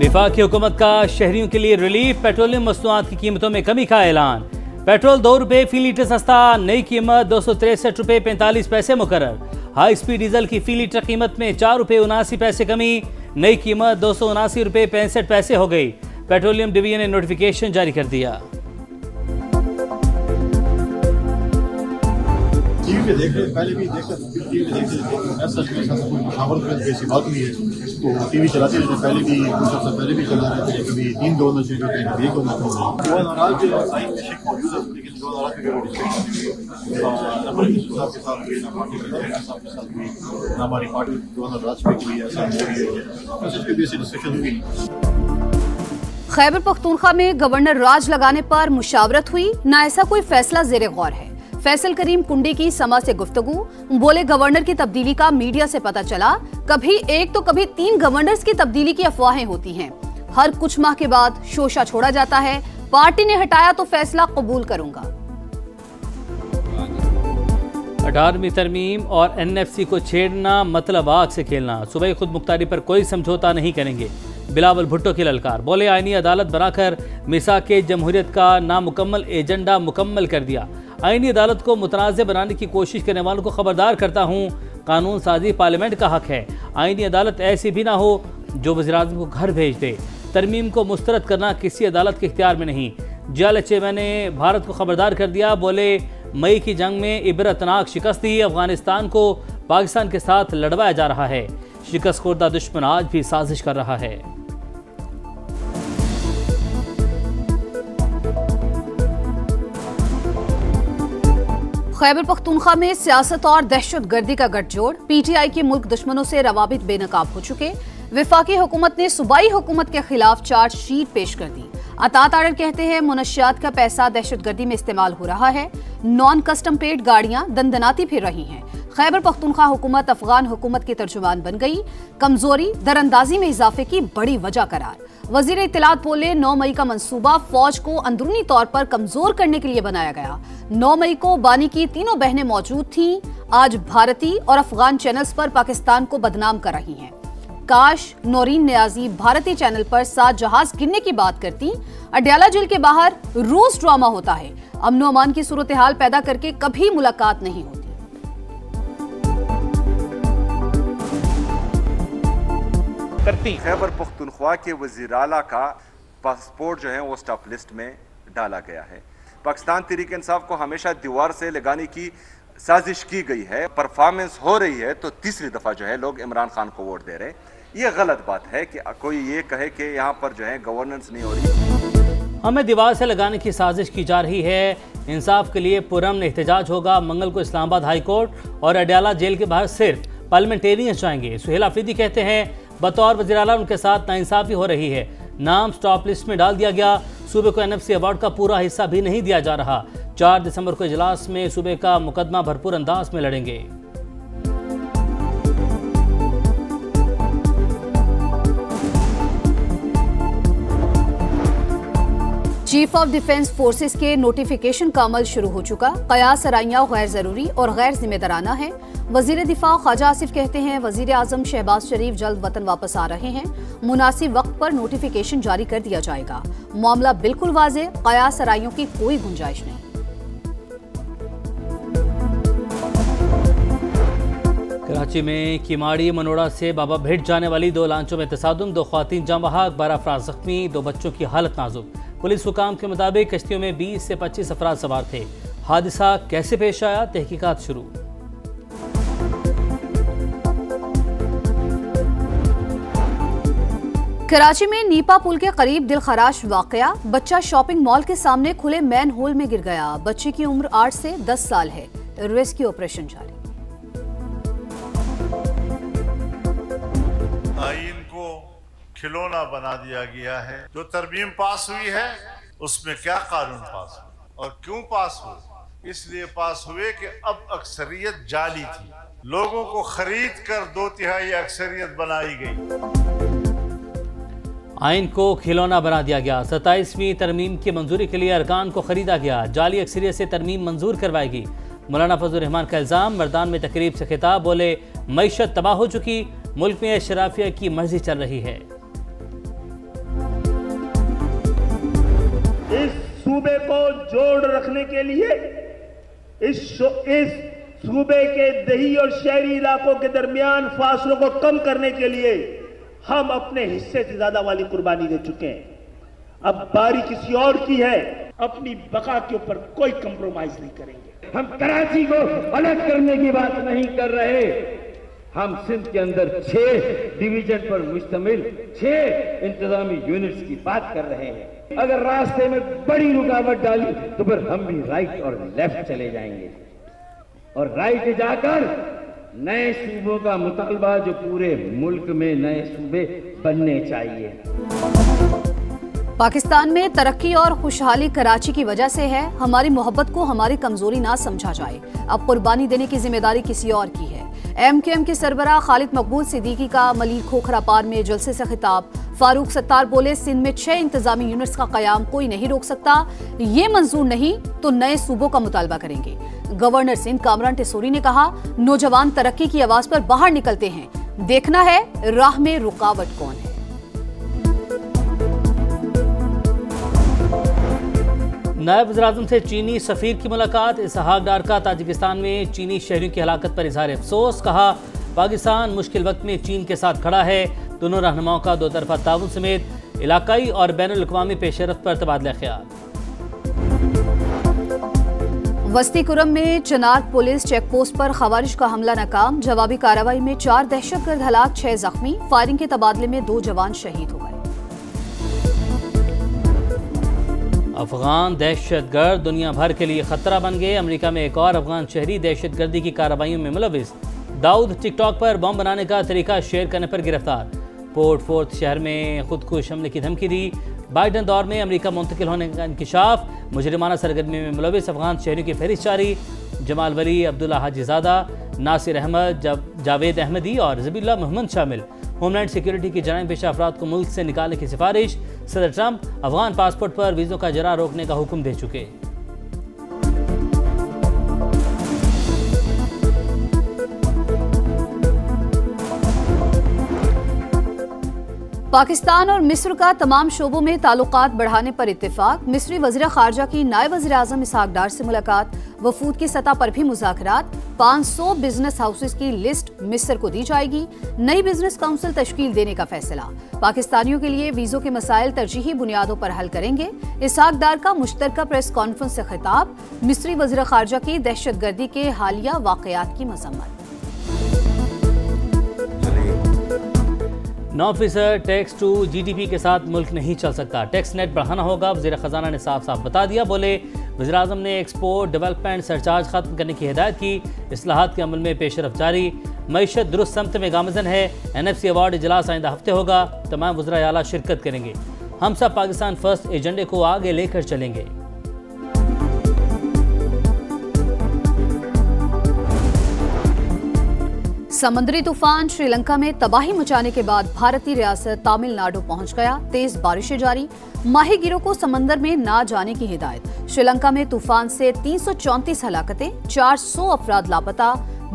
वफाकी हुकूमत का शहरियों के लिए रिलीफ, पेट्रोलियम मसनूआत की कीमतों में कमी का ऐलान। पेट्रोल 2 रुपये फी लीटर सस्ता, नई कीमत 263 रुपये 45 पैसे मुकर्रर। हाई स्पीड डीजल की फी लीटर कीमत में 4 रुपये 79 पैसे कमी, नई कीमत 279 रुपये 65 पैसे हो गई। पेट्रोलियम डिवीजन ने नोटिफिकेशन जारी कर दिया। टीवी पे देख रहे पहले भी देखा टीवी पे देख रहे ऐसा कोई मुशावरत में ऐसी बात नहीं है। तो टीवी चलाते रहते पहले भी कुछ अर्सा पहले भी चला रहे थे, कभी 3 गवर्नर चेंज होते हैं, कभी 1 गवर्नर चेंज होते हैं। वो नाराज जो साइन में शेख मौजूद है, लेकिन जो नाराज के नंबर के साथ भी ना पार्टी के साथ भी ना हमारी पार्टी गवर्नर राज पे भी ऐसा बस इसके बीच डिस्कशन हुई। खैबर पख्तूनख्वा में गवर्नर राज लगाने पर मुशावरत हुई, ना ऐसा कोई फैसला ज़ेरे गौर है। फैसल करीम कुंडी की समा से गुफ्तगू, बोले गवर्नर की तब्दीली का मीडिया से पता चला, कभी 1 तो कभी 3 गवर्नर्स की तब्दीली की अफवाहें होती हैं। हर कुछ माह के बाद शोशा छोड़ा जाता है, पार्टी ने हटाया तो फैसला कबूल करूंगा। 18वीं तरमीम और NFC को छेड़ना मतलब आग से खेलना, सूबाई खुद मुख्तारी पर कोई समझौता नहीं करेंगे। बिलावल भुट्टो की ललकार, बोले आईनी अदालत बनाकर मिसाक जमहूरियत का नामुकम्मल एजेंडा मुकम्मल कर दिया। आईनी अदालत को मुतनाज़ बनाने की कोशिश करने वालों को खबरदार करता हूँ, कानून साजी पार्लियामेंट का हक है। आईनी अदालत ऐसी भी ना हो जो वज़ीर-ए-आज़म को घर भेज दे। तरमीम को मुस्तरद करना किसी अदालत के इख्तियार में नहीं। जियाल चेयरमैन ने भारत को खबरदार कर दिया, बोले मई की जंग में इबरतनाक शिकस्त दी, अफगानिस्तान को पाकिस्तान के साथ लड़वाया जा रहा है। शिकस्त खुर्दा दुश्मन आज भी साजिश कर रहा है। खैबर पख्तूनख्वा में सियासत और दहशतगर्दी का गठजोड़, PTI के मुल्क दुश्मनों से रवाबित बेनकाब हो चुके। वफाकी हुकूमत ने सूबाई हुकूमत के खिलाफ चार्जशीट पेश कर दी। अतात आर्डर कहते हैं मुनशियात का पैसा दहशतगर्दी में इस्तेमाल हो रहा है। नॉन कस्टम पेड गाड़ियां दंदनाती फिर रही हैं। खैबर पख्तूनख्वा हुकूमत अफगान हुकूमत की तर्जुमान बन गई। कमजोरी दरअंदाजी में इजाफे की बड़ी वजह करार। वजीर इत्तलात बोले 9 मई का मंसूबा फौज को अंदरूनी तौर पर कमजोर करने के लिए बनाया गया। 9 मई को बानी की तीनों बहनें मौजूद थीं। आज भारतीय और अफगान चैनल्स पर पाकिस्तान को बदनाम कर रही हैं। काश नौरीन नियाजी भारतीय चैनल पर 7 जहाज गिरने की बात करती। अडयाला जेल के बाहर रोज ड्रामा होता है। अमनो अमान की सूरत हाल पैदा करके कभी मुलाकात नहीं होती। खैबर पख्तूनख्वा के वज़ीर आला का पासपोर्ट जो है वो स्टॉप लिस्ट में डाला गया है। पाकिस्तान तहरीक इंसाफ को हमेशा दीवार से लगाने की साजिश की गई है। परफॉर्मेंस हो रही है तो तीसरी दफा जो है लोग इमरान खान को वोट दे रहे हैं। ये गलत बात है कि कोई ये कहे कि यहाँ पर जो है गवर्नेंस नहीं हो रही। हमें दीवार से लगाने की साजिश की जा रही है। इंसाफ के लिए पुरअमन एहतजाज होगा। मंगल को इस्लामाबाद हाई कोर्ट और अडयाला जेल के बाहर सिर्फ पार्लियामेंटेरियंस जाएंगे। सुहेल अफरीदी कहते हैं बतौर वज़ीर आला उनके साथ नाइंसाफ़ी हो रही है। नाम स्टॉप लिस्ट में डाल दिया गया। सूबे को NFC अवार्ड का पूरा हिस्सा भी नहीं दिया जा रहा। 4 दिसंबर को इजलास में सूबे का मुकदमा भरपूर अंदाज में लड़ेंगे। चीफ ऑफ डिफेंस फोर्सेस के नोटिफिकेशन का अमल शुरू हो चुका। कयास सरैया गैर जरूरी और गैर जिम्मेदाराना है। वजीर दिफा ख्वाजा आसिफ कहते हैं वजीर आजम शहबाज शरीफ जल्द वतन वापस आ रहे हैं। मुनासिब वक्त पर नोटिफिकेशन जारी कर दिया जाएगा। मामला बिल्कुल वाज़े, कयास सरैयों की कोई गुंजाइश नहीं। कराची में किमाड़ी मनोड़ा से बाबा भेट जाने वाली 2 लांचों में तसादुम, 2 ख्वातीन जाँ बहक, 12 अफराद जख्मी, 2 बच्चों की हालत नाजुक। पुलिस हुकाम के मुताबिक कश्तियों में 20 से 25 अफराद सवार थे। हादसा कैसे पेश आया, तहकीकात शुरू। कराची में नीपा पुल के करीब दिलखराश वाकया। बच्चा शॉपिंग मॉल के सामने खुले मैन होल में गिर गया। बच्चे की उम्र 8 से 10 साल है। रेस्क्यू ऑपरेशन जारी। आईन को खिलौना बना दिया गया है। जो तरमीम पास हुई है उसमें क्या कानून पास हुआ और क्यों पास हुए? इसलिए पास हुए कि अब अक्सरियत जाली थी। लोगों को खरीद कर 2/3 अक्सरियत बनाई गई। आइन को खिलौना बना दिया गया। 27वीं तरमीम की मंजूरी के लिए अरकान को खरीदा गया। जाली अक्सरियत से तरमीम मंजूर करवाएगी। मौलाना फजल रहमान का इल्ज़ाम। मर्दान में तकरीब से खिताब, बोले मईशत तबाह हो चुकी, मुल्क में शराफिया की मर्जी चल रही है। इस सूबे को जोड़ रखने के लिए, इस सूबे के दही और शहरी इलाकों के दरमियान फासलों को कम करने के लिए हम अपने हिस्से से ज्यादा वाली कुर्बानी दे चुके हैं। अब बारी किसी और की है। अपनी बका के ऊपर कोई कंप्रोमाइज नहीं करेंगे। हम कराची को अलग करने की बात नहीं कर रहे। हम सिंध के अंदर 6 डिवीजन पर मुश्तमिल 6 इंतजामी यूनिट्स की बात कर रहे हैं। अगर रास्ते में बड़ी रुकावट डाली तो फिर हम भी राइट और लेफ्ट चले जाएंगे और राइट जाकर नए सूबों का मुतालबा, जो पूरे मुल्क में नए सूबे बनने चाहिए। पाकिस्तान में तरक्की और खुशहाली कराची की वजह से है। हमारी मोहब्बत को हमारी कमजोरी ना समझा जाए। अब कुर्बानी देने की जिम्मेदारी किसी और की है। MKM के सरबराह खालिद मकबूल सिद्दीकी का मलिक खोखरा पार में जलसे से खिताब। फारूक सत्तार बोले, सिंध में 6 इंतजामी यूनिट्स का कयाम कोई नहीं रोक सकता। ये मंजूर नहीं तो नए सूबों का मुतालबा करेंगे। गवर्नर सिंध कामरान टेसोरी ने कहा, नौजवान तरक्की की आवाज पर बाहर निकलते हैं, देखना है राह में रुकावट कौन है। नायब वज़ीर-ए-आज़म से चीनी सफ़ीर की मुलाकात। इसहाक डार का ताजिकिस्तान में चीनी शहरियों की हलाकत पर इजहार अफसोस। कहा, पाकिस्तान मुश्किल वक्त में चीन के साथ खड़ा है। दोनों रहनुमाओं का दो तरफा ताउन समेत इलाकाई और बैनुल-अक़वामी पेशरफ्त पर तबादला ख्याल। वस्ती कुरम में चनार पुलिस चेक पोस्ट पर खवारिज का हमला नाकाम। जवाबी कार्रवाई में 4 दहशतगर्द हलाक, 6 जख्मी। फायरिंग के तबादले में 2 जवान शहीद हो गए। अफगान दहशतगर्द दुनिया भर के लिए खतरा बन गए। अमेरिका में एक और अफगान शहरी दहशतगर्दी की कार्रवाइयों में मुलविस। दाऊद टिकटॉक पर बम बनाने का तरीका शेयर करने पर गिरफ्तार। पोर्ट फोर्थ शहर में खुदकुश हमले की धमकी दी। बाइडन दौर में अमेरिका मुंतकिल होने का इंकशाफ। मुजरिमाना सरगर्मी में मुलविस अफगान शहरियों की फहरिस्त जारी। जमाल वली, अब्दुल्ला हाजीजादा, नासिर अहमद, जावेद अहमदी और जबीउल्लाह मोहम्मद शामिल। होमलैंड सिक्योरिटी की जराइम पेशा अफराद को मुल्क से निकालने की सिफारिश। सदर ट्रंप अफगान पासपोर्ट पर वीज़ों का जरा रोकने का हुक्म दे चुके। पाकिस्तान और मिस्र का तमाम शोबों में ताल्लुकात बढ़ाने पर इत्तेफाक। मिस्री वज़ीर ख़ारजा की नायब वज़ीर-ए-आज़म इसहाक डार से मुलाकात। वफूद की सतह पर भी मुज़ाकरात। 500 बिजनेस हाउसेस की लिस्ट मिस्र को दी जाएगी। नई बिजनेस काउंसिल तश्कील देने का फैसला। पाकिस्तानियों के लिए वीज़ों के मसाइल तरजीही बुनियादों पर हल करेंगे। इसहाक डार का मुश्तरका प्रेस कॉन्फ्रेंस से खिताब। मिस्री वज़ीर ख़ारजा की दहशतगर्दी के हालिया वाक़यात की मज़म्मत। 9% टैक्स टू GDP के साथ मुल्क नहीं चल सकता। टैक्स नेट बढ़ाना होगा, वज़ीर ख़जाना ने साफ साफ बता दिया। बोले, वज़ीर-ए-आज़म ने एक्सपोर्ट डेवलपमेंट सरचार्ज खत्म करने की हिदायत की। इस्लाहात के अमल में पेशरफ जारी। मईशत दुरुस्त समत में गामज़न है। NFC अवार्ड इजलास आइंदा हफ्ते होगा। तमाम वज़राए आला शिरकत करेंगे। हम सब पाकिस्तान फर्स्ट एजेंडे को आगे लेकर चलेंगे। समुद्री तूफान श्रीलंका में तबाही मचाने के बाद भारतीय रियासत तमिलनाडु पहुंच गया। तेज बारिशें जारी। माहीगीरों को समंदर में ना जाने की हिदायत। श्रीलंका में तूफान से 334 हलाकतें, 400 अफराद लापता,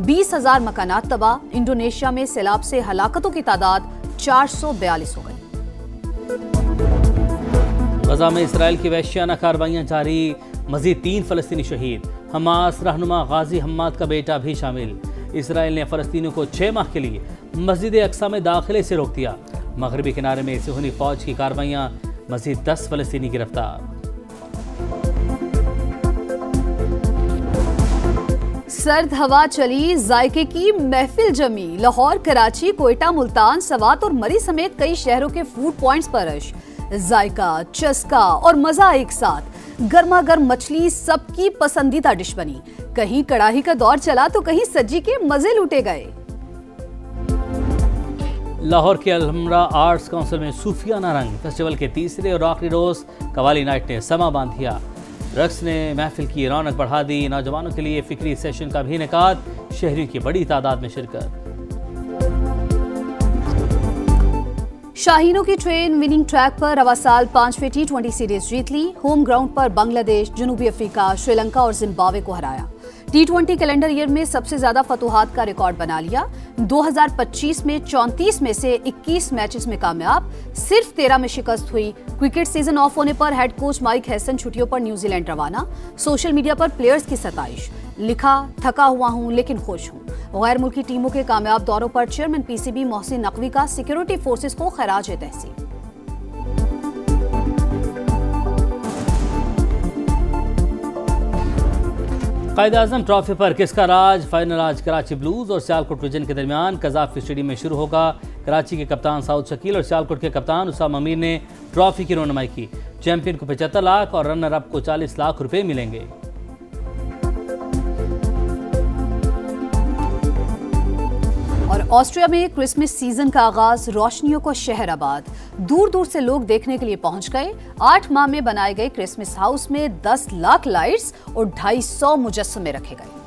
20,000 मकानात तबाह। इंडोनेशिया में सैलाब से हलाकतों की तादाद 442 हो गई। गजा में इसराइल की वहशियाना कार्रवाइयां जारी। मजीद 3 फ़लस्तीनी शहीद। हमास रहनुमा गाजी हम्माद का बेटा भी शामिल। इसराइल ने फ़लस्तीनियों को 6 माह के लिए मस्जिद अक्सा में दाखिले से रोक दिया। मगरबी किनारे में सिहोनी फौज की कार्रवाइयां। मजीद 10 फ़लस्तीनी गिरफ्तार। सर्द हवा चली, जायके की महफिल जमी। लाहौर, कराची, कोयटा, मुल्तान, सवात और मरी समेत कई शहरों के फूड पॉइंट्स पर रश। जायका, चस्का और मजा एक साथ। गर्मा गर्म मछली सबकी पसंदीदा डिश बनी। कहीं कड़ाही का दौर चला तो कहीं सज्जी के मजे लूटे गए। लाहौर के अलहम्रा आर्ट्स काउंसिल में सूफियाना रंग। फेस्टिवल के तीसरे और आखिरी रोज कवाली नाइट ने समा बांध दिया। रक्स ने महफिल की रौनक बढ़ा दी। नौजवानों के लिए फिक्री सेशन का भी इनेकाद। शहरियों की बड़ी तादाद में शिरकत। शाहीनों की ट्रेन विनिंग ट्रैक पर रवा साल 5वीं T20 सीरीज जीत ली। होम ग्राउंड पर बांग्लादेश, जनूबी अफ्रीका, श्रीलंका और जिम्बाब्वे को हराया। T20 कैलेंडर ईयर में सबसे ज्यादा फतुहात का रिकॉर्ड बना लिया। 2025 में 34 में से 21 मैचेस में कामयाब, सिर्फ 13 में शिकस्त हुई। क्रिकेट सीजन ऑफ होने पर हेड कोच माइक हैसन छुट्टियों पर न्यूजीलैंड रवाना। सोशल मीडिया पर प्लेयर्स की सताइश, लिखा थका हुआ हूं लेकिन खुश हूं। गैर मुल्की टीमों के कामयाब दौरों पर चेयरमैन पीसीबी मोहसिन नकवी का सिक्योरिटी फोर्सेस को खराज तहसीन। कायद-ए-आज़म ट्रॉफी पर किसका राज? फाइनल आज कराची ब्लूज और सियालकोट विजन के दरमियान कज़ाफ़ी स्टेडियम में शुरू होगा। कराची के कप्तान साउद शकील और सियालकोट के कप्तान उसामा अमीर ने ट्रॉफी की रौनमाई की। चैंपियन को 75 लाख और रनर अप को 40 लाख रुपए मिलेंगे। और ऑस्ट्रिया में क्रिसमस सीजन का आगाज, रोशनियों को शहर आबाद। दूर दूर से लोग देखने के लिए पहुंच गए। 8 माह में बनाए गए क्रिसमस हाउस में 10 लाख लाइट्स और 250 मुजस्समे रखे गए।